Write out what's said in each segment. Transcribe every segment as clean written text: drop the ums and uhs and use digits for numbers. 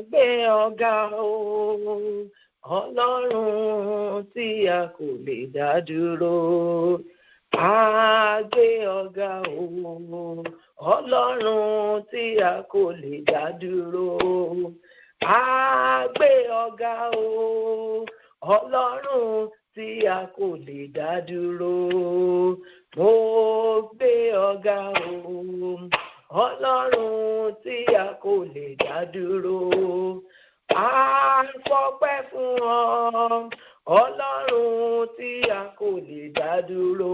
Gbé ọ̀gá o, Ọlọ́run tí a kò lè dá dúró. Gbé ọ̀gá o, Ọlọ́run tí a kò lè dá dúró. Gbé ọ̀gá o, Ọlọ́run tí a kò lè dá dúró. Mo gbé ọ̀gá o, Ọlọ́run tí a kò lè dá dúró. Fọpẹ́ fún ọ, Ọlọ́run tí a kò lè dá dúró.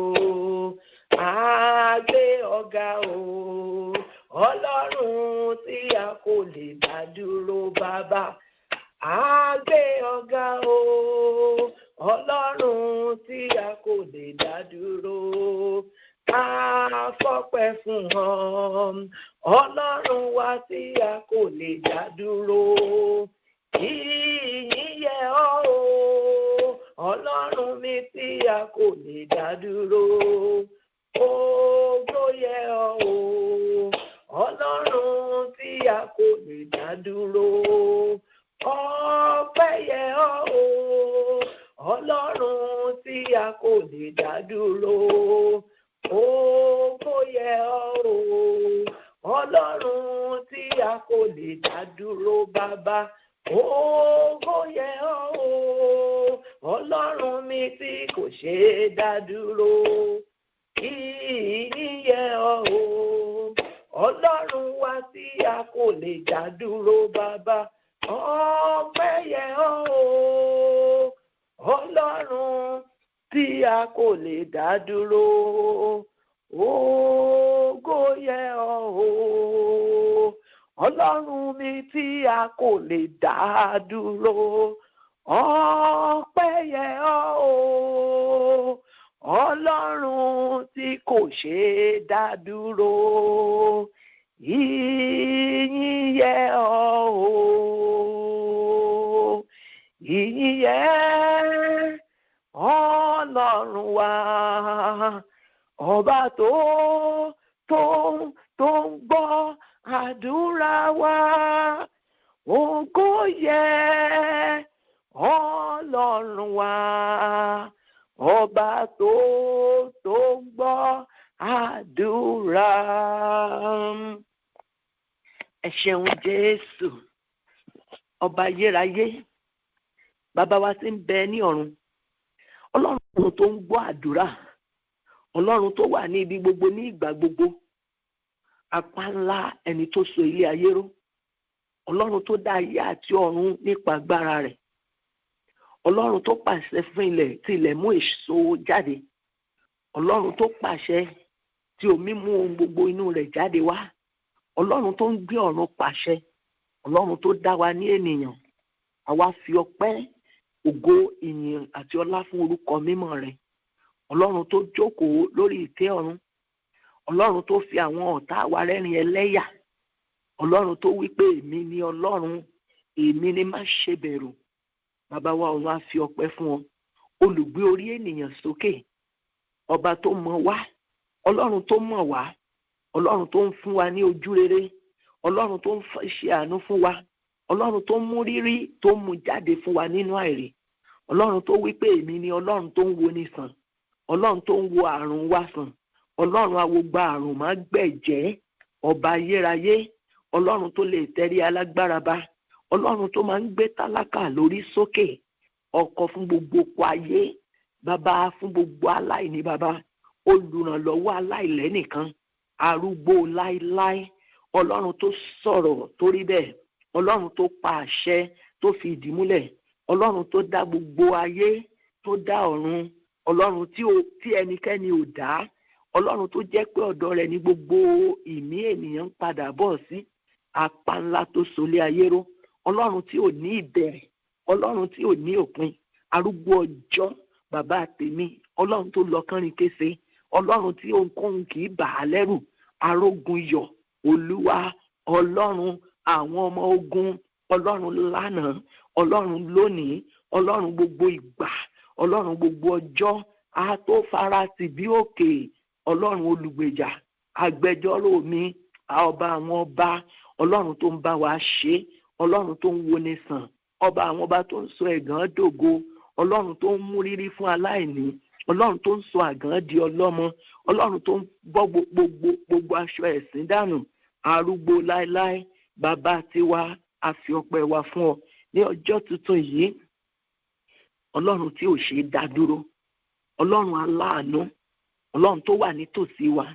Gbé ọ̀gá o, Ọlọ́run tí a kò lè dá dúró bàbá. Gbé ọ̀gá o, Ọlọ́run tí a kò lè dá dúró. Fọpẹ́ fún ọ, Ọlọ́run wa tí a kò lè dá dúró. Ìyìn yẹ ọ́ o, Ọlọ́run mi tí a kò lè dá dúró. Ògo yẹ ọ́ o, Ọlọ́run tí a kò lè dá dúró. Ọpẹ́ yẹ ọ́ o, Ọlọ́run tí a kò lè dá dúró. Ògo yẹ ọ́ o, Ọlọ́run tí a kò lè dá dúró bàbá. Ògo yẹ ọ́ o, Ọlọ́run mi tí kò ṣe é dá dúró. Ìyìn yẹ ọ́ o, Ọlọ́run wa tí a kò lè dá dúró bàbá. Ọpẹ́ yẹ ọ́ o, Ọlọ́run tí a kò lè dá dúró. Ògo yẹ ọ́ o, Ọlọ́run mi tí a kò lè dá dúró. Ọpẹ́ yẹ ọ́ o, Ọlọ́run tí kò ṣe é dá dúró. Ìyìn yẹ ọ́ o, ìyìn yẹ Ọlọ́run wa, ọba tó ń gbọ́ àdúrà wa. Ògo yẹ Ọlọ́run wa, ọba tó ń gbọ́ àdúrà. Ẹ ṣeun Jésù, ọba ayérayé, bàbá wa tí ń bẹ ní ọ̀run, Ọlọ́run tó ń gbọ́ àdúrà, Ọlọ́run tó wà ní ibi gbogbo ní ìgbà gbogbo, apá ńlá ẹni tó so ilé ayé ró, Ọlọ́run tó dá ayé àti ọ̀run nípa agbára rẹ̀, Ọlọ́run tó pàṣẹ fún ilẹ̀ tí ilẹ̀ mú èso jáde, Ọlọ́run tó pàṣẹ tí omi mú ohun gbogbo inú rẹ̀ jáde wá, Ọlọ́run tó ń gbé ọ̀run pàṣẹ, Ọlọ́run tó dá wa ní ènìyàn. Àwa fi ọpẹ́, ògo, ìyìn àti ọlá fún orúkọ mímọ́ rẹ̀. Ọlọ́run tó jókòó lórí ìtẹ́ ọ̀run, Ọlọ́run tó fi àwọn ọ̀tá wa rẹ́rìn ẹlẹ́yà, Ọlọ́run tó wí pé èmi ni Ọlọ́run, èmi ni má ṣe bẹ̀rù. Bàbá wa ọ̀run á fi ọpẹ́ fún ọ, olùgbé orí ènìyàn sókè, ọba tó mọ̀ wá, Ọlọ́run tó mọ̀ wá, Ọlọ́run tó ń fún wa ní ojú rere, Ọlọ́run tó ń ṣe àánú fún wa, Ọlọ́run tó ń mú rírí tó ń mú jáde fún wa nínú àìrí, Ọlọ́run tó wí pé èmi ni Ọlọ́run tó ń wo ni sàn, Ọlọ́run tó ń wo àrùn wa sàn, Ọlọ́run awogba àrùn má gbẹ̀jẹ́, ọba ayérayé, Ọlọ́run tó lè tẹrí alágbára bá, Ọlọ́run tó máa ń gbé tálákà lórí sókè, ọkọ fún gbogbo oko ayé, bàbá fún gbogbo aláìní bàbá, olùrànlọ́wọ́ aláìlẹ́nìkan, arúgbó láíláí, Ọlọ́run tó sọ̀rọ̀ tó rí bẹ́ẹ̀, Ọlọ́run tó pa àṣẹ tó fi ìdí múlẹ̀, Ọlọ́run tó dá gbogbo ayé, tó dá ọ̀run, Ọlọ́run tí ẹnikẹ́ni ò dá, Ọlọ́run tó jẹ́ pé ọ̀dọ̀ rẹ̀ ní gbogbo ìmí ènìyàn ń padà bọ̀ sí, apá ńlá tó solé ayé ró, Ọlọ́run tí ò ní ìbẹ̀rẹ̀, Ọlọ́run tí ò ní òpin, arúgbó ọjọ́, bàbá tèmi, Ọlọ́run tó lọ kánrin kése, Ọlọ́run tí ohunkóhun kì í bà á lẹ́rù, arógun yọ̀, Olúwa, Ọlọ́run àwọn ọmọ ogun, Ọlọ́run lánàá, Ọlọ́run lónìí, Ọlọ́run gbogbo ìgbà, Ọlọ́run gbogbo ọjọ́, a tó farasì bí òkè, Ọlọ́run olùgbèjà, agbẹjọ́rò mi, ọba àwọn ọba, ọlọ́run tó ń bá wa ṣe, ọlọ́run tó ń woni sàn, ọba àwọn ọba tó ń sọ ẹ̀gàn dògo, ọlọ́run tó ń mú rírí fún aláìní, ọlọ́run tó ń sọ àgàn di ọlọ́mọ, ọlọ́run tó ń bọ́ gbogbo aṣọ ẹ̀sín dànù, arúgbó láéláé. Bàbá tiwa, a fi ọpẹ́ wa fún ọ ní ọjọ́ tuntun yìí. Ọlọ́run tí ò ṣe é dá dúró, ọlọ́run aláàánú, ọlọ́run tó wà nítòsí wa,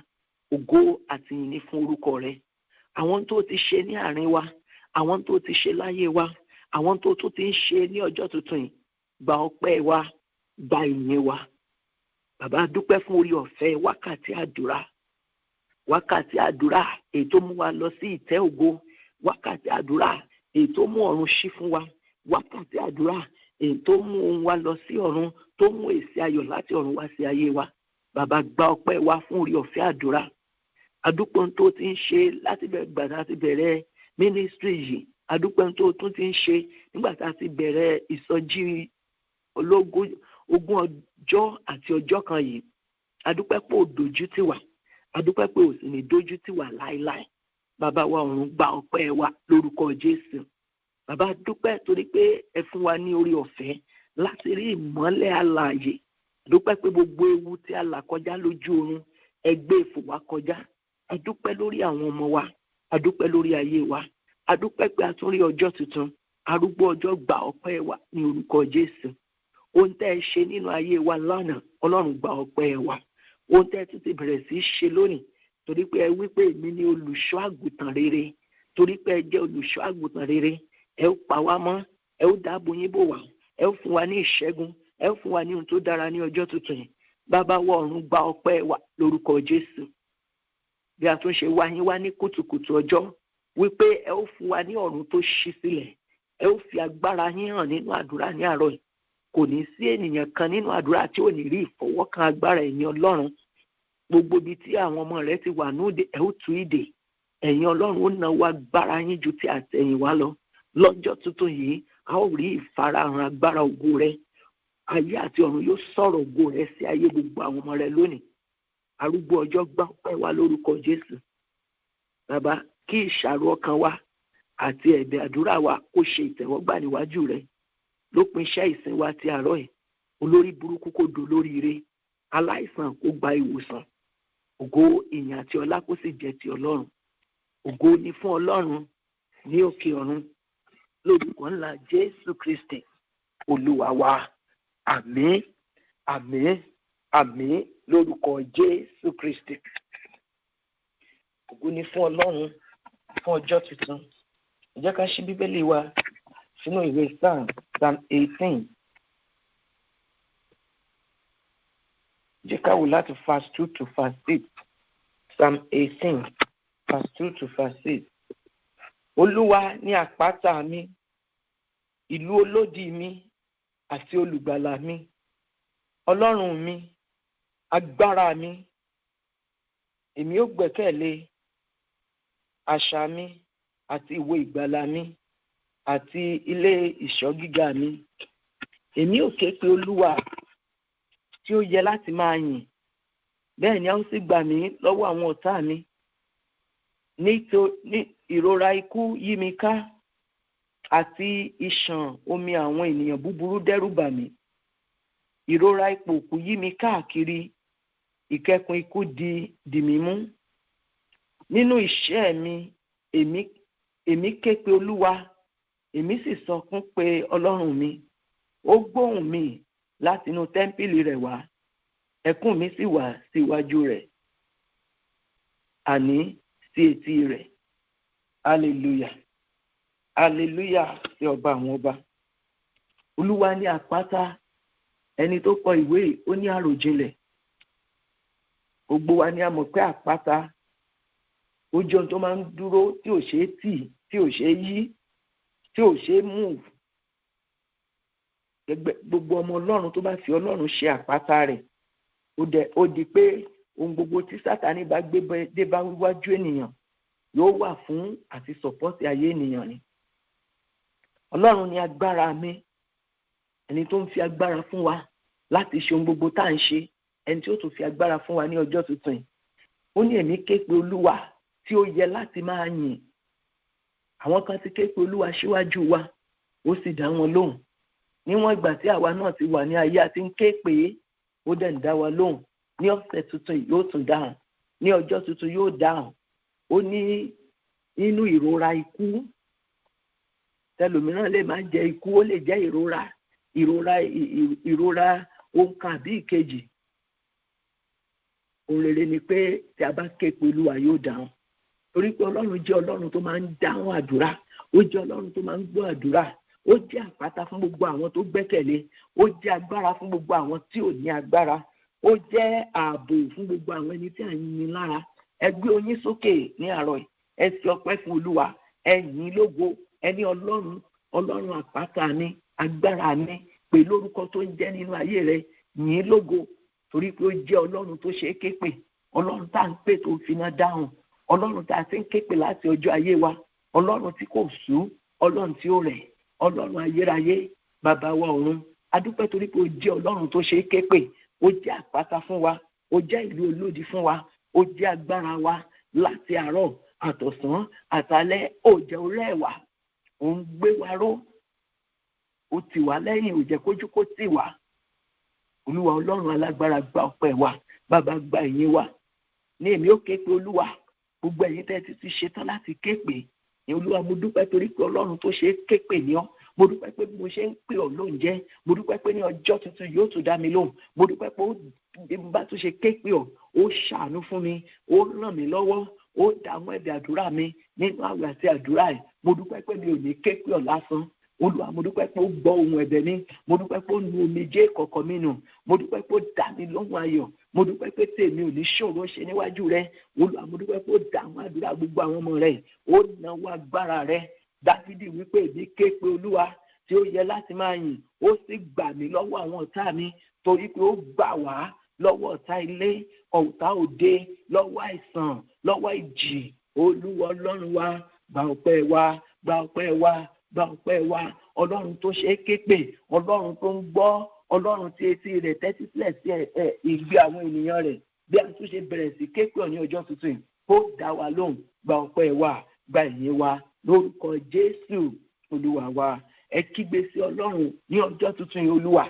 ògo àti ìyìn fún orúkọ rẹ. Àwọn tó ti ṣe ní àárín wa, àwọn tó ti ṣe láyé wa, àwọn tó tún ti ń ṣe ní ọjọ́ tuntun yìí, gba ọpẹ́ wa, gba ìyìn wa. Bàbá dúpẹ́ fún orí ọ̀fẹ́ wákàtí àdúrà èyí tó mú wa lọ sí ìtẹ́ ògo, wákàtí àdúrà èyí tó mú ọ̀run ṣí fún wa, wákàtí àdúrà èyí tó mú ohun wa lọ sí ọ̀run, tó mú èsì ayọ̀ láti ọ̀run wá sí ayé wa. Bàbá gba ọpẹ́ wa fún orí ọ̀fẹ́ àdúrà. Adúpẹ́ tó ti ń ṣe láti bẹ̀rẹ̀ mínísítírì yìí, adúpẹ́ tó tún ti ń ṣe nígbà tá a ti bẹ̀rẹ̀ ìsọjí ogún ọjọ́ àti ọjọ́ kan yìí. Adúpẹ́ pé ò dojú tì wá, adúpẹ́ pé ò sì ní dojú tì wá láéláé. Bàbá wa ọ̀run gba ọpẹ́ wa lórúkọ Jésù. Bàbá dúpẹ́ torí pé ẹ fún wa ní orí ọ̀fẹ́ láti rí ìmọ́lẹ̀ alààyè. Dúpẹ́ pé gbogbo ewu tí a là kọjá lójú oorun, ẹ gbé ìfò wa kọjá. Adúpẹ́ lórí àwọn ọmọ wa, adúpẹ́ lórí ayé wa, adúpẹ́ pé a tún rí ọjọ́ tuntun. Arúgbó ọjọ́ gba ọpẹ́ wa ní orúkọ Jésù. Ohun tẹ́ ẹ ṣe nínú ayé wa lánàá, Ọlọ́run gba ọpẹ́ wa. Ohun tẹ́ ẹ tún ti bẹ̀rẹ̀ sí í ṣe lónìí, torí pé ẹ wí pé èmi ni olùṣọ́ àgùntàn rere, torí pé ẹ jẹ́ olùṣọ́ àgùntàn rere, ẹ ó pa wá mọ́, ẹ ó dáàbò yín bò wá, ẹ ó fún wa ní ìṣẹ́gun, ẹ ó fún wa ní ohun tó dára ní ọjọ́ tuntun yìí. Bàbá wa ọ̀run gba ọpẹ́ wa lórúkọ Jésù. Bí a tún ṣe wá yín wá ní kùtùkùtù ọjọ́, wípé ẹ ó fún wa ní ọ̀run tó ṣí sílẹ̀, ẹ ó fi agbára yín hàn nínú àdúrà ní àárọ̀ yìí. Kò ní sí ènìyàn kan nínú àdúrà tí ò ní rí ìfọwọ́kan agbára ẹ̀yin Ọlọ́run. Gbogbo ibi tí àwọn ọmọ rẹ ti wà nóde, ẹ ó tú ìdè. Ẹ̀yin Ọlọ́run ó náwó agbára yín ju ti àtẹ̀yìnwá lọ. Lọ́jọ́ tuntun yìí, a ó rí ìfarahàn agbára ògo rẹ. Ayé àti ọ̀run yóò sọ̀rọ̀ ògo rẹ sí ayé gbogbo àwọn ọmọ rẹ lónìí. Arúgbó ọjọ́ gbà ọpẹ́ wa lórúkọ Jésù. Bàbá, kí ìṣàrò ọkàn wa àti ẹ̀bẹ̀ àdúrà wa kó ṣe ìtẹ́wọ́gbà níwájú rẹ. Lópin iṣẹ́ ìsìn wa ti àárọ̀ yìí, olórí burúkú kó dolóríire, aláìsàn kó gba ìwòsàn. Ògo, ìyìn àti ọlá kó sì jẹ́ ti Ọlọ́run. Ògo ni fún Ọlọ́run ní òkè ọ̀run, lórúkọ ńlá Jésù Kristi Olúwa wa. Àmín, àmín, àmín lórúkọ Jésù Kristi. Ògo ni fún Ọlọ́run fún ọjọ́ tuntun. Ẹ jẹ́ ká ṣí Bíbélì wa sínú ìwé Psalm 18. Jẹ́ ká wò láti verse 2 to verse 6. Psalm 18, verse 2 to verse 6. Olúwa ni àpáta mi, ìlú olódì mi àti olùgbàlà mi, Ọlọ́run mi, agbára mi, èmi ó gbẹ́kẹ̀lé, àṣà mi àti ìwo ìgbàlà mi àti ilé ìṣọ́ gíga mi. Èmi ò ké pe Olúwa tí ó yẹ láti máa yìn, bẹ́ẹ̀ ni a ó sì gbà mí lọ́wọ́ àwọn ọ̀tá mi. Ní ìrora ikú yí mi ká, àti ìṣàn omi àwọn ènìyàn búburú dẹ́rù bà mí. Ìrora ipò òkú yí mi káàkiri, ìkẹkùn ikú dì mí mú. Nínú ìṣẹ́ mi, èmi ké pe Olúwa, èmi sì sọkún pé Ọlọ́run mi. Ó gbóhùn mi láti inú tẹ́ḿpìlì rẹ̀ wá, ẹkún mi sì wá síwájú rẹ̀, àní sí etí rẹ̀. Hallelujah, hallelujah sí ọba àwọn ọba. Olúwa ní àpáta, ẹni tó kọ ìwé ó ní àròjinlẹ̀. Gbogbo wa ni a mọ̀ pé àpáta ó jẹ́ ohun tó máa ń dúró tí ò ṣeé tì, tí ò ṣeé yí, tí ò ṣeé move. Gbogbo ọmọ Ọlọ́run tó bá fi Ọlọ́run ṣe àpáta rẹ̀, ó di pé ohun gbogbo tí Sátánì bá gbé dé bá wíwájú ènìyàn yóò wà fún àti sọ̀pọ́tì ayé ènìyàn ni. Ọlọ́run ni agbára mi, ẹni tó ń fi agbára fún wa láti ṣe ohun gbogbo tá à ń ṣe, ẹni tí ó tún fi agbára fún wa ní ọjọ́ tuntun yìí. Ó ní èmi ké pe Olúwa, tí ó yẹ láti máa yìn. Àwọn kan ti ké pe Olúwa síwájú wa, ó sì dá wọn lóhùn. Níwọ̀n ìgbà tí àwa náà ti wà ní ayé àti ń ké pè é, ó dẹ̀ ń dá wa lóhùn. Ní ọ̀sẹ̀ tuntun yóò tún dáhùn, ní ọjọ́ tuntun yóò dáhùn. Ó ní nínú ìrora ikú, tẹlòmíràn lè má jẹ ikú, ó lè jẹ́ ìrora ohun kan àbí ìkejì. Ohun rere ni pé tí a bá ké pe Olúwa yóò dáhùn. Torí pé Ọlọ́run jẹ́ Ọlọ́run tó máa ń dáhùn àdúrà, ó jẹ́ Ọlọ́run tó máa ń gbọ́ àdúrà, ó jẹ́ àpáta fún gbogbo àwọn tó gbẹ́kẹ̀lé, ó jẹ́ agbára fún gbogbo àwọn tí ò ní agbára, ó jẹ́ ààbò fún gbogbo àwọn ẹni tí à ń ní lára. Ẹ gbé oyin sókè ní àárọ̀ yìí, ẹ fi ọpẹ́ fún Olúwa, ẹ yìn lógo, ẹ ní Ọlọ́run àpáta ni, agbára ni, pè lórúkọ tó ń jẹ́ nínú ayé rẹ, yìn lógo, torí pé ó jẹ́ Ọlọ́run tó ṣe é ké pè, Ọlọ́run tá à ń pè tó fi iná dáhùn, Ọlọ́run tá a ti ń ké pè láti ọjọ́ ayé wa, Ọlọ́run tí kò sú, Ọlọ́run tí ó rẹ̀, Ọlọ́run ayérayé, bàbá wa ọ̀run. A dúpẹ́ torí pé ó jẹ́ Ọlọ́run tó ṣe é ké pè, ó jẹ́ àpáta fún wa, ó jẹ́ ìlú olódi fún wa, ó jẹ́ agbára wa láti àárọ̀ àtọ̀sán àtàlẹ́, ó jẹ́ orẹ́ wa, ó ń gbé wa ró, ó tì wá lẹ́yìn, ó jẹ́ kójú kó tì wá. Olúwa Ọlọ́run alágbára gba ọpẹ́ wa, bàbá gba ìyìn wa. Ní èmi ó ké pe Olúwa, gbogbo ẹ̀yin tẹ́ ti ṣetán láti ké pè ní Olúwa. Mo dúpẹ́ torí pé Ọlọ́run tó ṣe é ké pè ní ọ́. Mo dúpẹ́ pé bí mo ṣe ń pè ọ́ lóhùn jẹ́, mo dúpẹ́ pé ní ọjọ́ tuntun yóò tún dá mi lóhùn. Mo dúpẹ́ pé bí mo bá tún ṣe ké pè ọ́, ó ṣàánú fún mi, ó ràn mí lọ́wọ́, ó dáhùn ẹ̀bẹ̀ àdúrà mi nínú àwẹ̀ àti àdúrà yìí. Mo dúpẹ́ pé mi ò ní ké pè ọ́ lásán. Olúwa, mo dúpẹ́ pé ó gbọ́ ohùn ẹ̀bẹ̀ mi, mo dúpẹ́ pé ó nu omijé ìkọ̀kọ̀ mi nù, mo dúpẹ́ pé ó dá mi lóhùn ayọ̀, mo dúpẹ́ pé tèmi ò ní ṣòro ṣe níwájú rẹ. Olúwa, mo dúpẹ́ pé ó dáhùn àdúrà gbogbo àwọn ọmọ rẹ, ó náwó agbára rẹ. Dáfídì wípé èmi ké pe Olúwa tí ó yẹ láti máa yìn, ó sì gbà mí lọ́wọ́ àwọn ọ̀tá mi, torí pé ó gbà wá lọ́wọ́ ọ̀tá ilé, ọ̀tá òde, lọ́wọ́ àìsàn, lọ́wọ́ ìjì. Olúwa Ọlọ́run wa, gba ọpẹ́ wa, gba ọpẹ́ wa, gba ọpẹ́ wa. Ọlọ́run tó ṣe é ké pè, Ọlọ́run tó ń gbọ́, Ọlọ́run tí etí rẹ̀ tẹ́tí sílẹ̀ sí ìgbé àwọn ènìyàn rẹ̀, bí a tún ṣe bẹ̀rẹ̀ sí ké pè ọ́ ní ọjọ́ tuntun yìí, kó dá wa lóhùn. Gba ọpẹ́ wa, gba ìyìn wa, lórúkọ Jésù Olúwa wa. Ẹ kígbe sí Ọlọ́run ní ọjọ́ tuntun yìí, Olúwa.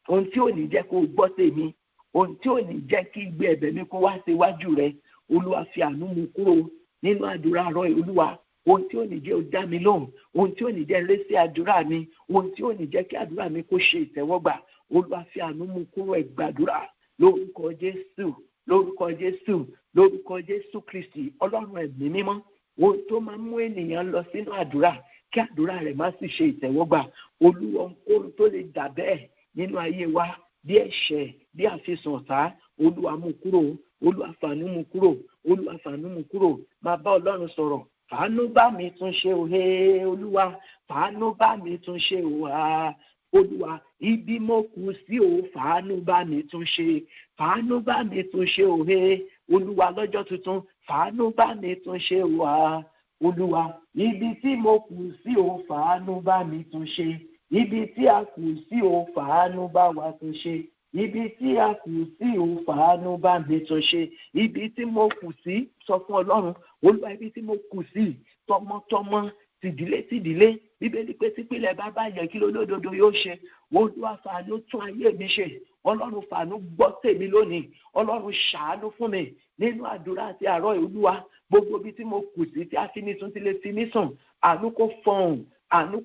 Ohun tí ò ní jẹ́ kó gbọ́ tèmi, ohun tí ò ní jẹ́ kí gbé ẹ̀bẹ̀ mi kó wá síwájú rẹ, Olúwa fi àánú mú kúrò nínú àdúrà àárọ̀ yìí, Olúwa. Ohun tí ò ní jẹ́ ó dá mi lóhùn, ohun tí ò ní jẹ́ ré sí àdúrà mi, ohun tí ò ní jẹ́ kí àdúrà mi kó ṣe ìtẹ́wọ́gbà, Olúwa fi àánú mú kúrò. Ẹ gbàdúrà lórúkọ Jésù, lórúkọ Jésù, lórúkọ Jésù Kristi. Ọlọ́run ẹ̀mí mímọ́, ohun tó máa ń mú ènìyàn lọ sínú àdúrà kí àdúrà rẹ̀ má sì ṣe ìtẹ́wọ́gbà, Olúwa, ohun tó lè dà bẹ́ẹ̀ nínú ayé wa, bí ẹ̀ṣẹ̀, bí àfisùn ọ̀tá, Olúwa mú kúrò, Olúwa fàánú mú kúrò, Olúwa fàánú mú kúrò. Máa bá Ọlọ́run sọ̀rọ̀. Fàánú bá mi tún ṣe òhe, Olúwa, fàánú bá mi tún ṣe òha, Olúwa, ibi mo kù sí o, fàánú bá mi tún ṣe, fàánú bá mi tún ṣe òhe, Olúwa, lọ́jọ́ tuntun, fàánú bá mi tún ṣe òha, Olúwa, ibi tí mo kù sí o, fàánú bá mi tún ṣe, ibi tí a kù sí o, fàánú bá wa tún ṣe, ibi tí a kù sí o, fàánú bá mi tún ṣe, ibi tí mo kù sí, sọ fún Ọlọ́run, Olúwa, ibi tí mo kù sí, tọmọtọmọ, tìdílé, Bíbélì pé típìlẹ̀ bá bàjẹ́ kí lólódodo yóò ṣe. Olúwa, fàánú tún ayé mi ṣe, Ọlọ́run fàánú gbọ́ tèmi lónìí, Ọlọ́run ṣàánú fún mi nínú àdúrà àti àárọ̀. Olúwa, gbogbo ibi tí mo kù sí tí a fi ní tún ti lè fi mí sùn, àánú kó fọhùn, àánú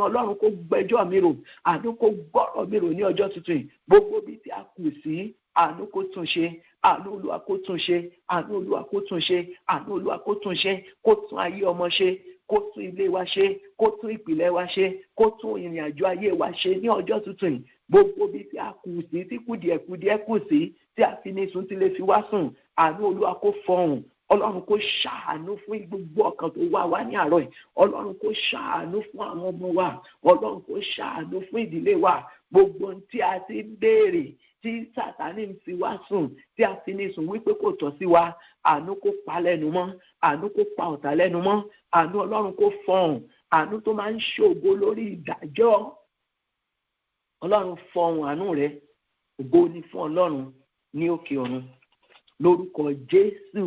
Ọlọ́run kó gbẹ́jọ́ mi rò, àánú kó gbọ́rọ̀ mi rò ní ọjọ́ tuntun yìí. Gbogbo ibi tí a kù sí, àánú kó tún ṣe, àánú Olúwa kó tún ṣe, àánú Olúwa kó tún ṣe, àánú Olúwa kó tún ṣe, kó tún ayé ọmọ ṣe, kó tún ilé wa ṣe, kó tún ìpìlẹ̀ wa ṣe, kó tún ìrìn àjò ayé wa ṣe ní ọjọ́ tuntun yìí. Gbogbo ibi tí a kù sí, tí kùdìẹ̀kùdìẹ̀ kù sí, tí a fi ní sùn ti lè fi wá sùn, àánú Olúwa kó fọhùn. Ọlọ́run kó ṣàánú fún gbogbo ọkàn tó wá ní àárọ̀ yìí. Ọlọ́run kó ṣàánú fún àwọn ọmọ wa, Ọlọ́run kó ṣàánú fún ìdílé wa. Gbogbo ohun tí a ti béèrè, tí Sátánì ń fi wá sùn, tí a fi ní sùn wípé kò tọ́ sí wa, àánú kó pa lẹ́nu mọ́, àánú kó pa ọ̀tá lẹ́nu mọ́, àánú Ọlọ́run kó fọhùn, àánú tó máa ń ṣògo lórí ìdájọ́. Ọlọ́run fọhùn àánú rẹ̀, ògo ni fún Ọlọ́run ní òkè ọ̀run. Lórúkọ Jésù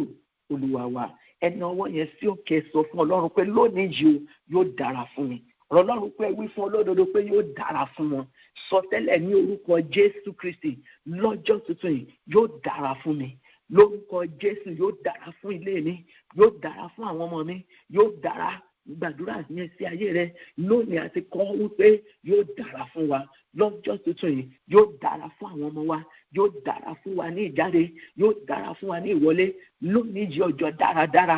Olúwa wa. Ẹni ọwọ́ yẹn sí òkè sọ fún Ọlọ́run pé lónìí yìí yóò dára fún mi. Ọlọ́run pé wí fún olódodo pé yóò dára fún wọn. Sọ tẹ́lẹ̀ ní orúkọ Jésù Kristi lọ́jọ́ tuntun yìí yóò dára fún mi. Lórúkọ Jésù yóò dára fún ilé mi, yóò dára fún àwọn ọmọ mi, yóò dára. Gbàdúrà yẹn sí ayé rẹ lónìí àti kọ́ wípé yóò dára fún wa lọ́jọ́ tuntun yìí, yóò dára fún àwọn ọmọ wa, yóò dára fún wa ní ìjáde, yóò dára fún wa ní ìwọlé. Lónìí yìí ọjọ́ dáradára,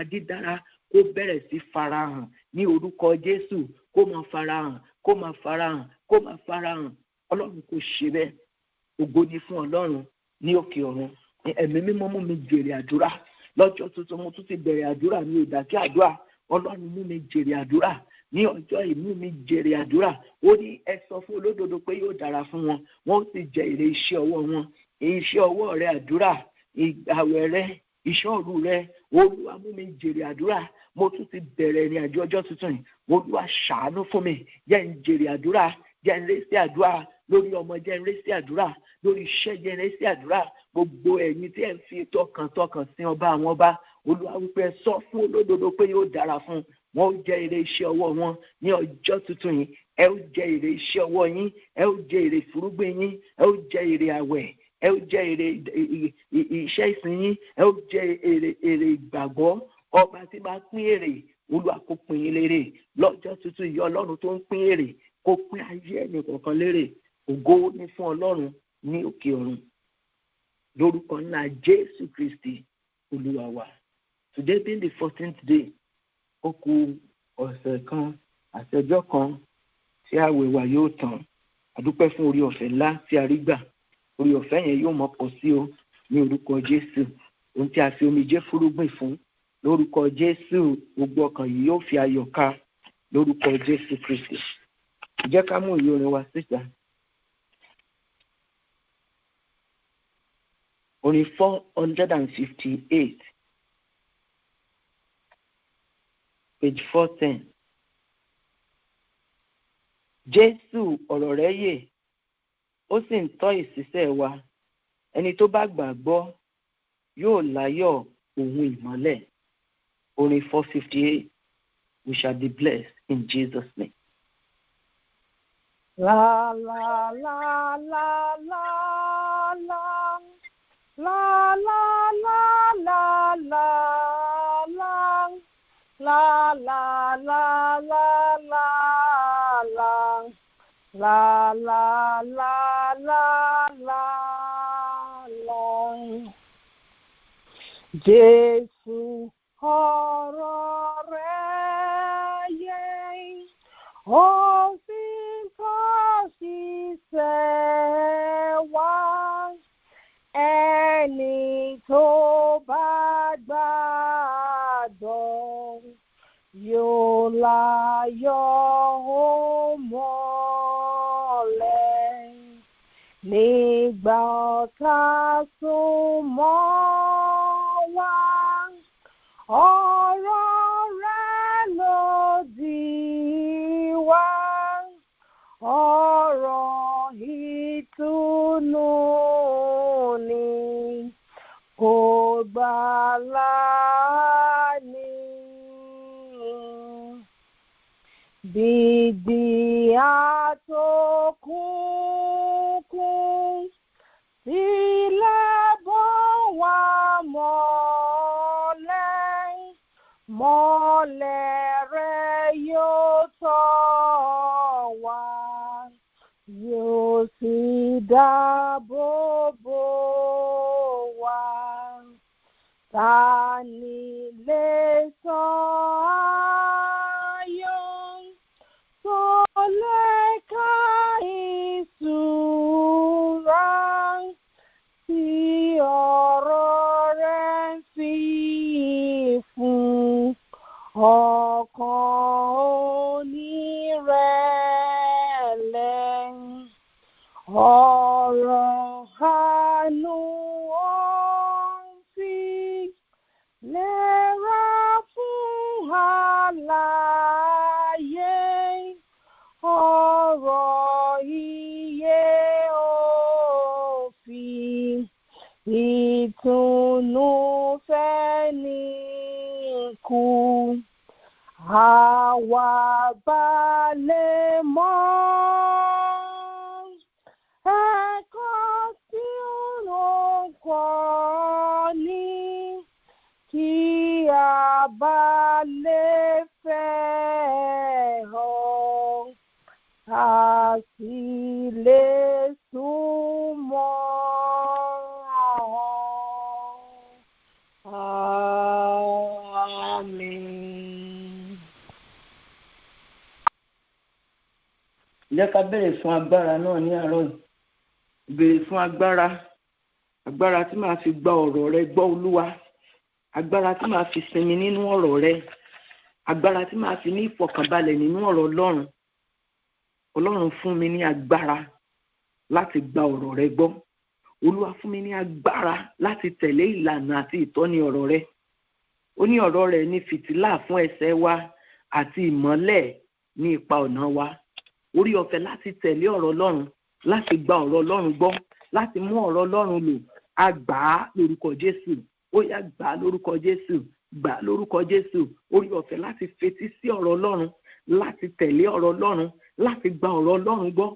dídára kó bẹ̀rẹ̀ sí farahàn ní orúkọ Jésù, kó máa farahàn. Ọlọ́run kò ṣe bẹ́ẹ̀. Ògo ni fún Ọlọ́run ní òkè ọ̀run. Ẹ̀mí mímọ́ mú mi jèrè àdúrà lọ́jọ́ tuntun. Mo tún ti bẹ̀rẹ̀ àdúrà mi ò dákẹ́ àdúrà. Ọlọ́run mú mi jèrè àdúrà ní ọjọ́ yìí, mú mi jèrè àdúrà. Ó ní ẹ sọ fún olódodo pé yóò dára fún wọn, wọ́n sì jẹ èrè iṣẹ́ ọwọ́ wọn. Iṣẹ́ ọwọ́ rẹ àdúrà, ìgbàwẹ̀ rẹ, iṣẹ́ òru rẹ. Olúwa mú mi jèrè àdúrà. Mo tún ti bẹ̀rẹ̀ ìrìn àjò ọjọ́ tuntun yìí. Olúwa ṣàánú fún mi, jẹ́ n jèrè àdúrà, jẹ́ n ré sí àdúrà lórí ọmọ, jẹ́ n ré sí àdúrà lórí iṣẹ́, jẹ́ n ré sí àdúrà. Gbogbo ẹ̀yin tí ẹ̀ ń fi tọkàntọkàn sin ọba àwọn ọba, Olúwa wípé sọ fún olódodo pé yóò dára fún wọn. Ó jẹ èrè iṣẹ́ ọwọ́ wọn ní ọjọ́ tuntun yìí. Ẹ ó jẹ èrè iṣẹ́ ọwọ́ yín, ẹ ó jẹ èrè ìfúrúgbìn yín, ẹ ó jẹ èrè àwẹ̀, ẹ ó jẹ èrè iṣẹ́ ìsìn yín, ẹ ó jẹ èrè ìgbàgbọ́. Ọba tí bá pín èrè, Olúwa kó pín yín lérè lọ́jọ́ tuntun yìí. Ọlọ́run tó ń pín èrè kó pín ayé ẹnì kọ̀ọ̀kan lérè. Ògo ni fún Ọlọ́run ní òkè ọ̀run. Lórúkọ ńlá Jésù Kristi Olúwa wa. Today being the 14th day, ó kù ọ̀sẹ̀ kan àti ọjọ́ kan tí àwẹ̀ wa yóò tán. A dúpẹ́ fún orí ọ̀fẹ́ ńlá tí a rí gbà. Orí ọ̀fẹ́ yẹn yóò mọ́ pọ̀ sí o ní orúkọ Jésù. Ohun tí a fi omijé fúrúgbìn fún lórúkọ Jésù, gbogbo ọkàn yìí yóò fi ayọ̀ ká lórúkọ Jésù Kristi. Jẹ́ ká mú ìwé orin wa síta. Orin 458, page 410. Jésù ọ̀rọ̀ rẹ̀ yè, ó sì ń tọ́ ìṣiṣẹ́ wa. Ẹni tó bá gbàgbọ́ yóò láyọ̀ ohun ìmọ́lẹ̀. Orin 458, we shall be blessed in Jesus' name. La la la la la la. La la la la la la la la la la la la la la la. Jésù ọ̀rọ̀ rẹ̀ yé, ó sì tọ́ ṣiṣẹ́ wa. Ẹni tó bá gbàgbọ́ yóò láyọ̀ ó mọ́lẹ̀. Nígbà ọ̀tá súnmọ́ wa, ọ̀rọ̀ rẹ̀ lòdì wá. Ọ̀rọ̀ ìtùnú ni kò gbàlà ni. Bíbí àtòkùnkùn sílẹ̀ bọ́ wá mọ́lẹ̀. Mọ́lẹ̀ rẹ̀ yóò tọ́ wa, yóò sì dáàbò bò wá. Ta ni lè sọ ayọ̀ tó lè ká ìṣúra tí ọ̀rọ̀ rẹ̀ fi fún ọkàn onírẹ̀lẹ̀? Ọ̀rọ̀ àánú ó fi lẹ́ra fún àlàyé. Ọ̀rọ̀ ìyè ó fi ìtùnú ìrònú fẹ́ ní ikú. Àwa balẹ̀ mọ́ ẹ̀kọ́ tí ó kọ́ ni kí a bá lè fẹ́ ọ, a sì lè súnmọ́ ọ. Àmín. Jẹ́ ká béèrè fún agbára náà ní àárọ̀ yìí. Béèrè fún agbára tí màá fi gba ọ̀rọ̀ rẹ gbọ́ Olúwa, agbára tí màá fi sinmi nínú ọ̀rọ̀ rẹ, agbára tí màá fi ní ìfọ̀kànbalẹ̀ nínú ọ̀rọ̀ Ọlọ́run. Ọlọ́run fún mi ní agbára láti gba ọ̀rọ̀ rẹ gbọ́. Olúwa fún mi ní agbára láti tẹ̀lé ìlànà àti ìtọ́ni ọ̀rọ̀ rẹ. Ó ní ọ̀rọ̀ rẹ ní fìtílà fún ẹsẹ̀ wa àti ìmọ́lẹ̀ ní ipa ọ̀nà wa. Orí ọ̀fẹ́ láti tẹ̀lé ọ̀rọ̀ Ọlọ́run, láti gba ọ̀rọ̀ Ọlọ́run gbọ́, láti mú ọ̀rọ̀ Ọlọ́run lò. A gbà á lórúkọ Jésù. Ó yá gbà á lórúkọ Jésù. Gbà á lórúkọ Jésù. Orí ọ̀fẹ́ láti fetí sí ọ̀rọ̀ Ọlọ́run, láti tẹ̀lé ọ̀rọ̀ Ọlọ́run, láti gba ọ̀rọ̀ Ọlọ́run gbọ́.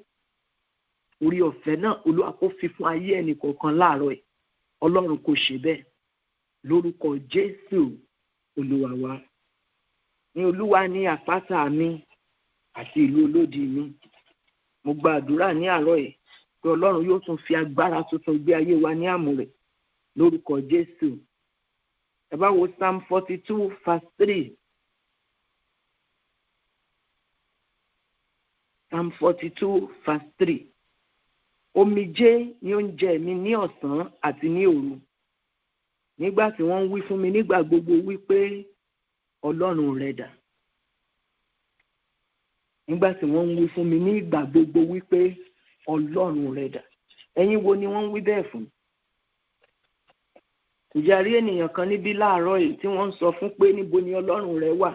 Orí ọ̀fẹ́ náà Olúwa kó fi fún ayé ẹnì kọ̀ọ̀kan láàárọ̀ ẹ̀. Ọlọ́run kò ṣe bẹ́ẹ̀. Lórúkọ Jésù Olúwa wa. Ní Olúwa ní àpáta mi àti ìlú olódi mi. Mo gba àdúrà ní àárọ̀ ẹ̀ pé Ọlọ́run yóò tún fi agbára tuntun gbé ayé wa ní àmùrè lórúkọ Jésù. Ẹ bá wo Psalm 42 verse 3. Psalm 42 verse 3. Omijé ni oúnjẹ mi ní ọ̀sán àti ní òru. Nígbà tí wọ́n ń wí fún mi nígbà gbogbo wípé Ọlọ́run rẹ dà. Nígbà tí wọ́n ń wí fún mi nígbà gbogbo wípé Ọlọ́run rẹ dà. Ẹ̀yin wo ni wọ́n ń wí bẹ́ẹ̀ fún? Ìjàrí ènìyàn kan níbí láàárọ̀ yìí tí wọ́n ń sọ fún pé níbo ni Ọlọ́run rẹ wà.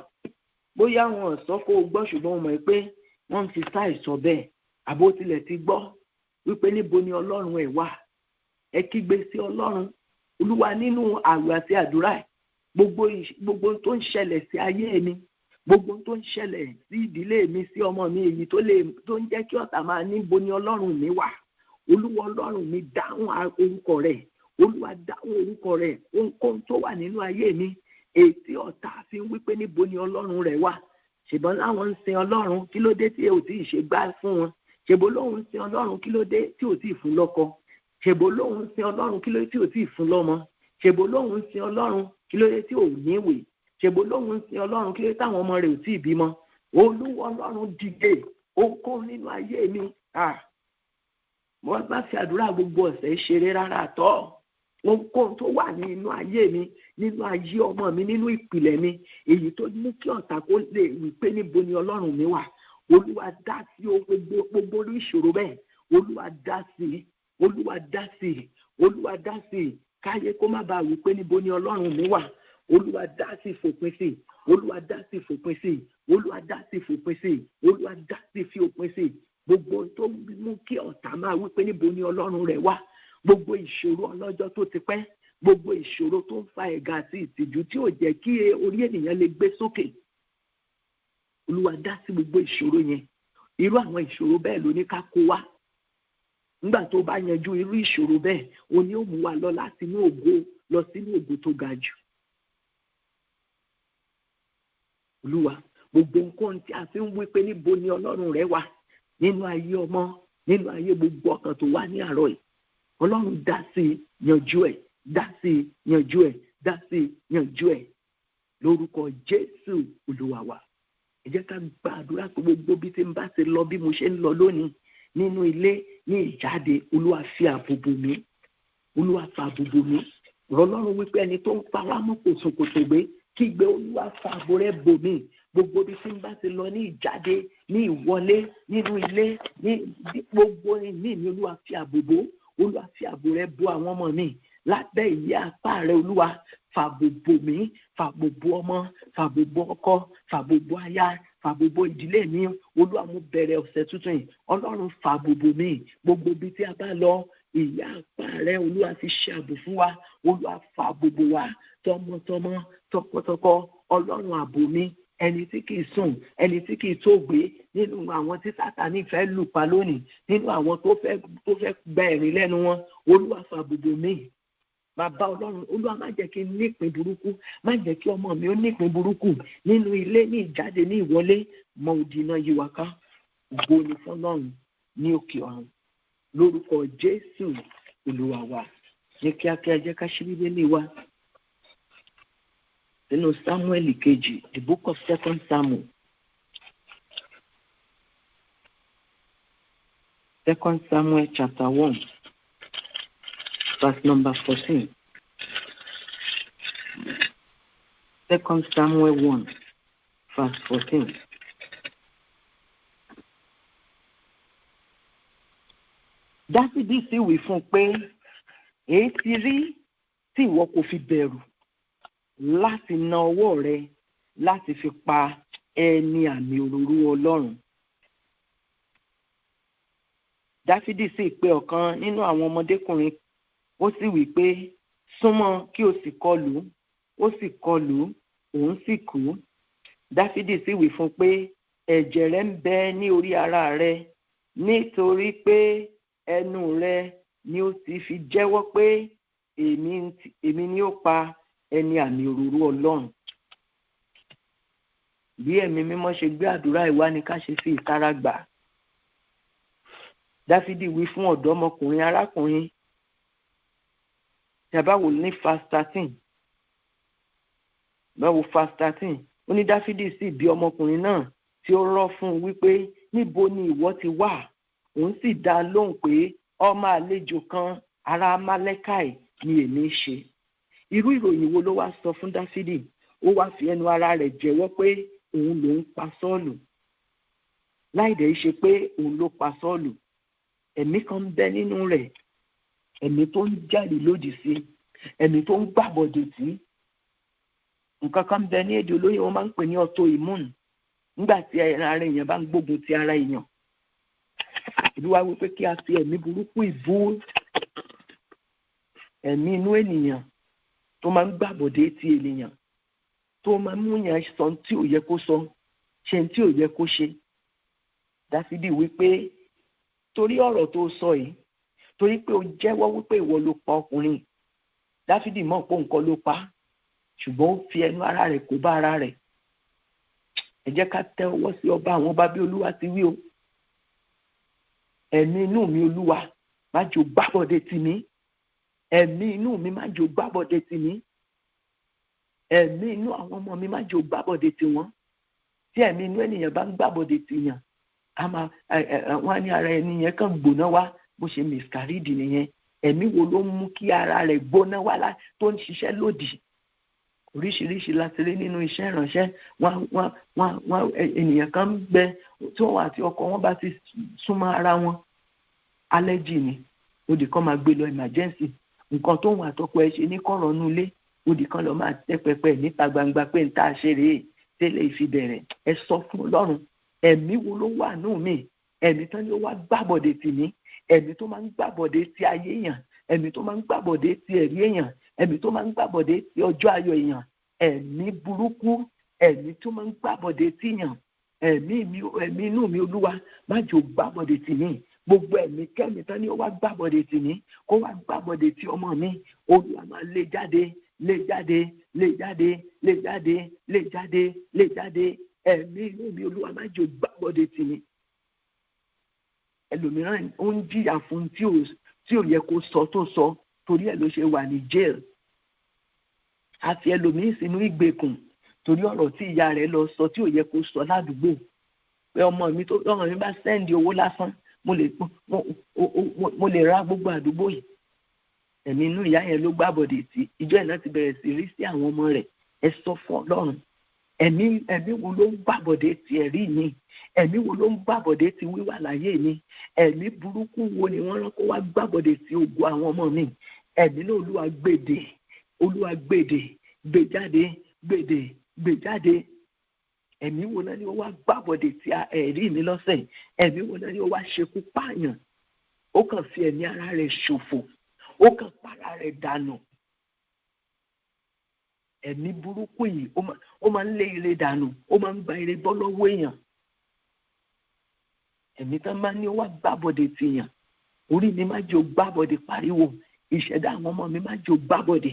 Bóyá wọn ò sọ kó o gbọ́ ṣùgbọ́n mo mọ̀ pé wọ́n ń fi sáìsọ bẹ́ẹ̀. Àbó tilẹ̀ ti gbọ́ wípé níbo ni Ọlọ́run ẹ̀ wà. Ẹ kígbe sí Ọlọ́run. Olúwa nínú àwẹ̀ àti àdúrà ẹ̀ gbogbo tó ń ṣẹlẹ̀ sí ayé mi, gbogbo tó ń ṣẹlẹ̀ sí ìdílé mi, sí ọmọ mi, èyí tó ń jẹ́ kí ọ̀tá máa níbo ni Ọlọ́run mi wà. Olúwa Ọlọ́run mi dáhùn orúkọ rẹ̀. Olúwa dáhùn orúkọ rẹ̀. Ohunkóhun tó wà nínú ayé mi èyí tí ọ̀tá fi ń wípé níbo ni Ọlọ́run rẹ̀ wà. Ṣèbọn láwọn ń sin Ọlọ́run, kí ló dé tí ò tí ì ṣe gbá fún wọn? Ṣèbó lóhun ń sin Ọlọ́run, kí ló dé tí ò tí ì fún lọ́kọ? Ṣèbó lóhun ń sin Ọlọ́run, kí ló dé tí ò tí ì fún lọ́mọ? Ṣèbó lóhun ń sin Ọlọ́run, kí ló dé tí ò níwèé? Ṣèbó lóhun ń sin Ọlọ́run, kí ló dé táwọn ọmọ rẹ̀ ò tí ì bímọ? Olúwa Ọlọ́run dìde, ohunkóhun nínú ayé mi. Mo bá fi àdúrà gbogbo ọ̀sẹ̀ ṣeré rárá tọ́. Ohunkóhun tó wà nínú ayé mi, nínú ayé ọmọ mi, nínú ìpìlẹ̀ mi, èyí tó mú kí ọ̀tá kó lè wí pé níbo ni Ọlọ́run mi wà. Olúwa dá sí gbogbo orí ìṣòro bẹ́ẹ̀. Olúwa dá sí, Olúwa dá sí, Olúwa dá sí. Káyé kó má bàa wí pé níbo ni Ọlọ́run mi wà. Olúwa dá sí, fòpin sí. Olúwa dá sí, fòpin sí. Olúwa dá sí, fòpin sí. Olúwa dá sí, fi òpin sí. Gbogbo tó mú kí ọ̀tá máa wí pé níbo ni Ọlọ́run rẹ̀ wà. Gbogbo ìṣòro ọlọ́jọ́ tó ti pẹ́. Gbogbo ìṣòro tó ń fa ẹ̀gà àti ìtìjú tí ò jẹ́ kí orí ènìyàn lè gbé sókè. Olúwa dá sí gbogbo ìṣòro yẹn. Irú àwọn ìṣòro bẹ́ẹ̀ ló ní ká kó wá. Nígbà tó bá yanjú irú ìṣòro bẹ́ẹ̀, ó ní ó mú wa lọ láti inú ògo lọ sínú ògo tó ga jù. Olúwa, gbogbo nǹkan tí a fi ń wí pé níbo ni Ọlọ́run rẹ wà nínú ayé ọmọ, nínú ayé gbogbo ọkàn tó wà ní àárọ̀ yìí. Ọlọ́run dá sí, yanjú ẹ̀, dá sí, yanjú ẹ̀, dá sí, yanjú ẹ̀. Lórúkọ Jésù Olúwa wa. Ẹ jẹ́ ká gba àdúrà pé gbogbo bí tí ń bá ti lọ bí mo ṣe ń lọ lónìí nínú ilé ní ìjáde, Olúwa fi ààbò bò mí. Olúwa fa ààbò bò mí. Ọlọ́run wípé ẹni tó ń pa wá mọ́ kòsòkòsò gbé kígbe Olúwa fa ààbò rẹ̀ bò mí. Gbogbo bí tí ń bá ti lọ ní ìjáde, ní ìwọlé, nínú ilé, ní gbogbo ní ní Olúwa fi ààbò bò. Olúwa fi ààbò rẹ̀ bò àwọn ọmọ mi. Lábẹ́ ìyẹ́ apá rẹ̀ Olúwa fààbò bò mí, fààbò bò ọmọ, fààbò bò ọkọ, fààbò bò aya, fààbò bò ìdílé mi. Olúwa mú bẹ̀rẹ̀ ọ̀sẹ̀ tuntun yìí. Ọlọ́run fààbò bò mí. Gbogbo ibi tí a bá lọ ìyá apá rẹ olúwa fi ṣe ààbò fún wa, olúwa fa gbogbo wa tọmọtọmọ tọkọtọkọ. Ọlọ́run ààbò mi, ẹni tí kìí sùn, ẹni tí kìí tó gbé, nínú àwọn tí Sátánì fẹ́ lù pa lónìí, nínú àwọn tó fẹ́ gba ẹ̀rín lẹ́nu wọn, olúwa fa gbogbo mi. Bàbá Ọlọ́run, olúwa má jẹ́ kí n nípìn burúkú, má jẹ́ kí ọmọ mi ó nípìn burúkú nínú ilé, ní ìjáde, ní ìwọlé. Mọ odi iná yí wa ká. Ògo ni fún Ọlọ́run ní òkè ọ̀run, lórúkọ Jésù Olúwa wa. Ní kíákíá jẹ́ ká ṣí Bíbélì wa nínú Sámúẹ́lì kejì, the book of 2 Samuel. 2 Samuel chapter 1, verse number 14. 2 Samuel 1, verse 14. Dáfídì sì wí fún pé, èé ti rí tí ìwọ kò fi bẹ̀rù láti na ọwọ́ rẹ láti fi pa ẹni àmì òróró Ọlọ́run. Dáfídì sì pè ọ̀kan nínú àwọn ọmọdékùnrin, ó sì wí pé, súnmọ́ kí o sì kọlù. Ó sì kọlù, òun sì kú. Dáfídì sì wí fún pé, ẹ̀jẹ̀ rẹ ń bẹ ní orí ara rẹ, nítorí pé ẹnu rẹ ni ó ti fi jẹ́wọ́ pé èmi ni ó pa ẹni àmì òróró Ọlọ́run. Bí ẹ̀mí mímọ́ ṣe gbé àdúrà ìwá ni ká ṣe fi ìtara gbà. Dáfídì wí fún ọ̀dọ́mọkùnrin arákùnrin, báwo ní verse 13, báwo verse 13, ó ní Dáfídì sì bi ọmọkùnrin náà tí ó rọ́ fún un wípé, níbo ni ìwọ ti wá? Òun sì dá lóhùn pé, ọmọ àlejò kan ará Amálẹ́kàì ni èmi ṣe. Irú ìròyìn wo ló wá sọ fún Dáfídì? Ó wá fi ẹnu ara rẹ̀ jẹ́wọ́ pé òun lòún pa Sọ́ọ̀lù, láìdẹ̀ ṣe pé òun ló pa Sọ́ọ̀lù. Ẹ̀mí kan ń bẹ nínú rẹ̀, ẹ̀mí tó ń jáde lòdì sí, ẹ̀mí tó ń gbàbọ̀dè sí. Nǹkan kan ń bẹ ní èdè olóyè wọn máa ń pè ní autoimmune. Nígbà tí ara èèyàn bá ń gbógun ti ara èèyàn, ìlú wa wípé kí a fi ẹ̀mí burúkú ìbú ẹ̀mí inú ènìyàn tó máa ń gbàbọ̀dé ti ènìyàn, tó máa ń mú yàn sọ tí ò yẹ kó sọ, ṣe tí ò yẹ kó ṣe. Dáfídì wípé, torí ọ̀rọ̀ tó sọ yìí, torí pé o jẹ́wọ́ wípé ìwọ ló pa ọkùnrin. Dáfídì mọ̀ pé nǹkan ló pa, ṣùgbọ́n ó fi ẹnu ara rẹ̀ kó bá ara rẹ̀. Ẹ jẹ́ ká tẹ ọwọ́ sí ọba àwọn ọba bí Olúwa ti wí o. Ẹ̀mí inú mi Olúwa, má jò gbàbọ̀dé tì mí. Ẹ̀mí inú mi má jò gbàbọ̀dé tì mí. Ẹ̀mí inú àwọn ọmọ mi má jò gbàbọ̀dé tì wọ́n. Tí ẹ̀mí inú ènìyàn bá ń gbàbọ̀dé tì yàn, wọ́n á ní ara ẹni yẹn kàn gbóná wá, bó ṣe miscarried nìyẹn. Ẹ̀mí wo ló ń mú kí ara rẹ̀ gbóná wá tó ń ṣiṣẹ́ lòdì? Oríṣiríṣi láti rí nínú iṣẹ́ ìránṣẹ́. Wọ́n ènìyàn kan ń bẹ tí wọ́n àti ọkọ wọn bá ti súnmọ́ ara wọn, allergy ni, òdì kan máa gbé lọ emergency. Nǹkan tó wà tọkọ ẹ ṣe ní kọ̀rọ̀ nulẹ̀, òdì kan lọ máa tẹ́ pẹpẹ níta gbangba pé ń tá a ṣe rèé tẹ́lẹ̀ ìfibẹ̀rẹ̀. Ẹ sọ fún Ọlọ́run, ẹ̀mí wo ló wà nù mí? Ẹ̀mí tán ni ó wá gbàbọ̀dé tì mí, ẹ̀mí tó máa ń gbàbọ̀dé ti ayé èèyàn, ẹ̀mí tó máa ń gbàbọ̀dé ti ẹ̀rí èèyàn, ẹ̀mí tó máa ń gbàbọ̀dé ti ọjọ́ ayọ̀ èèyàn, ẹ̀mí burúkú, ẹ̀mí tó máa ń gbàbọ̀dé ti yàn, ẹ̀mí inú mi Olúwa, má jò gbàbọ̀dé tì mí. Gbogbo ẹ̀mí kẹ́mi tán ni ó wá gbàbọ̀dé tì mí, kó wá gbàbọ̀dé ti ọmọ mi, Olúwa máa lé jáde, lé jáde, lé jáde, lé jáde, lé jáde, lé jáde. Ẹ̀mí inú mi Olúwa, má jò gbàbọ̀dé tì mí. Ẹlòmíràn ó ń jìyà fún tí ò yẹ kó sọ tó sọ, torí ẹ̀ ló ṣe wà ní jail. A fi ẹlòmíín sínú ìgbèkùn torí ọ̀rọ̀ tí ìyá rẹ̀ lọ sọ tí ò yẹ kó sọ ládùúgbò. Pé ọmọ mi bá sẹ́ndì owó lásán, mo lè ra gbogbo àdúgbò yìí. Ẹ̀mí inú ìyá yẹn ló gbàbọ̀dé sí. Ìjọ ẹ̀ náà ti bẹ̀rẹ̀ sí rí sí àwọn ọmọ rẹ̀. Ẹ sọ fún Ọlọ́run, ẹ̀mí wo ló ń gbàbọ̀dé ti ẹ̀rí mi? Ẹ̀mí wo ló ń gbàbọ̀dé ti wíwà láyé mi? Ẹ̀mí burúkú wo ni wọ́n rán kó wá gbàbọ̀dé ti ògo àwọn ọmọ mi? Ẹ̀mí náà Olúwa gbèdè, Olúwa gbèdè, gbé jáde, gbèdè, gbé jáde. Ẹ̀mí wo náà ni ó wá gbàbọ̀dé ti ẹ̀rí mi lọ́sẹ̀? Ẹ̀mí wo náà ni ó wá ṣekú pààyàn? ó kàn fi ẹ̀mí ara rẹ̀ ṣòfò, ó kàn para rẹ̀ dànù. Ẹ̀mí burúkú yìí ó máa ń lé ire dànù, ó máa ń gba ire bọ́ lọ́wọ́ èèyàn. Ẹ̀mí tán máa ní ó wá gbábọ̀dé tìyàn, orí mi má jẹ́ ó gbábọ̀dé pariwo, ìṣẹ̀dá àwọn ọmọ mi má jẹ́ ó gbábọ̀dé.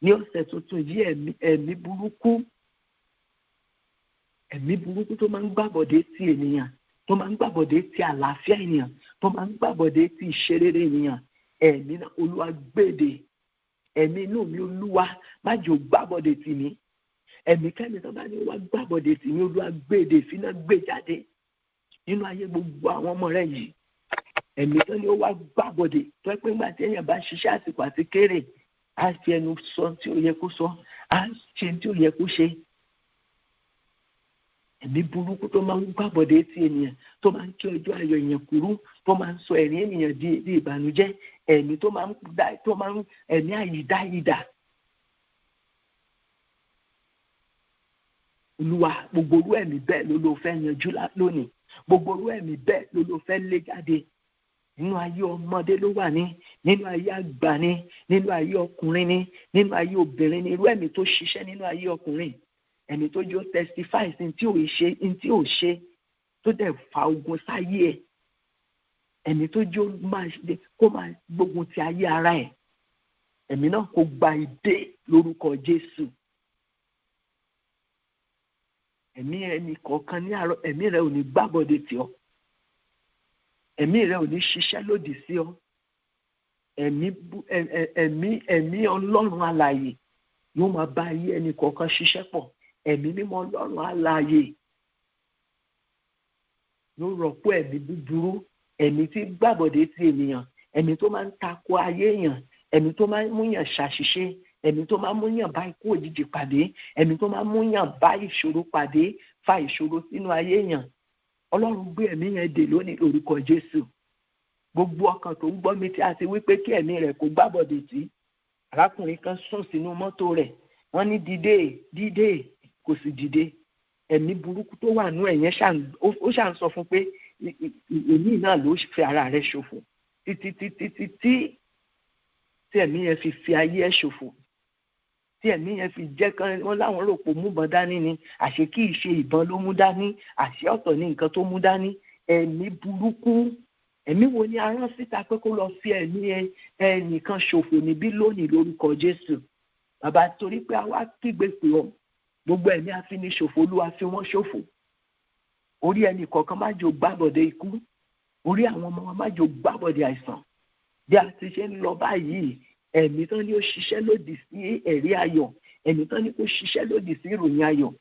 Ní ọ̀sẹ̀ tuntun yìí ẹ̀mí burúkú tó máa ń gbábọ̀dé ti ènìyàn, tó máa ń gbàbọ̀dé ti àlàáfíà ènìyàn, tó máa ń gbàbọ̀dé ti ìṣerere ènìyàn, ẹ̀mí náà Olúwa gbèdè. Ẹ̀mí inú mi Olúwa má jẹ́ ó gbàbọ̀dé tì mí. Ẹ̀mí kẹ́mi tó bá ní wá gbàbọ̀dé tì mí, Olúwa gbèdè, fínà gbé jáde nínú ayé gbogbo àwọn ọmọ rẹ̀ yìí. Ẹ̀mí tó ní ó wá gbàbọ̀dé tó pé nígbà tí èèyàn bá ṣiṣẹ́ àsìkò àti kéré, á fi ẹnu sọ tí ó yẹ kó sọ, á ṣe tí ó yẹ kó ṣe. Ẹ̀mí burúkú tó máa ń gbàbọ̀dé tí ènìyàn, tó máa ń kí ọjọ́ ayọ̀ èèyàn kúrú, tó máa ń sọ ẹ̀rín ènìyàn di ìbànújẹ́, ẹ̀mí tó máa ń ẹ̀mí àyídáyidà. Olúwa, gbogbo orú ẹ̀mí bẹ́ẹ̀ ló fẹ́ yanjú lónìí, gbogbo orú ẹ̀mí bẹ́ẹ̀ ló fẹ́ lé jáde. Nínú ayé ọmọdé ló wà ní, nínú ayé àgbà ní, nínú ayé ọkùnrin ní, nínú ayé obìnrin ní. Irú ẹ̀mí tó ṣiṣẹ́ nínú ayé ọkùnrin, ẹni tó jọ testify sí tí ò ṣe tó dẹ̀ fa ogun sáyé ẹ̀, ẹni tó jọ kó máa gbógun ti ayé ara ẹ̀, ẹ̀mí náà kó gba ìdè lórúkọ Jésù. Ẹ̀mí kọ̀ọ̀kan ní àárọ̀, ẹ̀mí rẹ̀ ò ní gbàbọ̀dé tì ọ́, ẹ̀mí rẹ̀ ò ní ṣiṣẹ́ lòdì sí ọ. Ẹ̀mí Ọlọ́run alààyè yóò máa bá ayé ẹnì kọ̀ọ̀kan ṣiṣẹ́ pọ̀. Ẹ̀mí mímọ́ Ọlọ́run alààyè yóò rọ́pò ẹ̀mí búburú, ẹ̀mí tí gbàbọ̀dé ti ènìyàn, ẹ̀mí tó máa ń tako ayé èèyàn, ẹ̀mí tó máa ń múyàn ṣàṣìṣe, ẹ̀mí tó máa ń múyàn bá ikú òjijì pàdé, ẹ̀mí tó máa ń múyàn bá ìṣòro pàdé, fa ìṣòro sínú ayé èèyàn. Ọlọ́run gbé ẹ̀mí yẹn dè lónìí lórúkọ Jésù. Gbogbo ọkàn tó ń gbọ́ mi tí a ti wí pé kí ẹ̀mí rẹ̀ kó gbàbọ̀dé tì. Arákùnrin kan sùn sínú mọ́tò rẹ̀, wọ́n ní dìde, kò sì dìde. Ẹ̀mí burúkú tó wà nú ẹ̀yẹn ó ṣàn sọ fún pé èmi náà ló fi ara rẹ̀ ṣòfò títí tí ẹ̀mí yẹn fi ayé ẹ̀ ṣòfò, tí ẹ̀mí yẹn fi jẹ́ kan wọ́n láwọn rò pé múbọn dání ni, àṣé kì í ṣe ìbọn ló mú dání, àṣé ọ̀tọ̀ ní nǹkan tó mú dání. Ẹ̀mí burúkú, ẹ̀mí wo ni a rán síta pé kó lọ fi ẹ̀mí ẹnìkan ṣòfò níbí lónìí lórúkọ Jésù. Bàbá, torí pé a wá kígbe pé ọ gbogbo ẹ̀mí afiniṣòfò Olúwa fi wọ́n ṣòfò. Orí ẹnì kọ̀ọ̀kan má jò gbàbọ̀dé ikú, orí àwọn ọmọ wọn má jò gbàbọ̀dé àìsàn. Bí a ti ṣe ń lọ báyìí, ẹ̀mí tán ni ó ṣiṣẹ́ lòdì sí ẹ̀rí ayọ̀, ẹ̀mí tán ni kó ṣiṣẹ́ lòdì sí ìròyìn ayọ̀,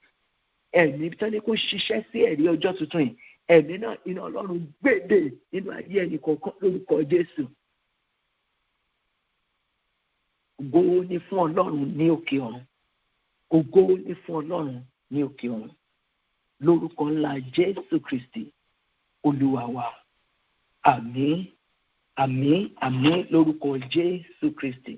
ẹ̀mí tán ni kó ṣiṣẹ́ sí ẹ̀rí ọjọ́ tuntun yìí, ẹ̀mí náà iná Ọlọ́run gbèdè nínú ayé ẹnì kọ̀ọ̀kan lórúkọ Jésù. Ògo ni fún Ọlọ́run ní òkè ọ̀run, ògo ni fún Ọlọ́run ní òkè ọ̀run, lórúkọ ńlá Jésù Kristi Olúwa wa. Àmín, àmín, àmín lórúkọ Jésù Kristi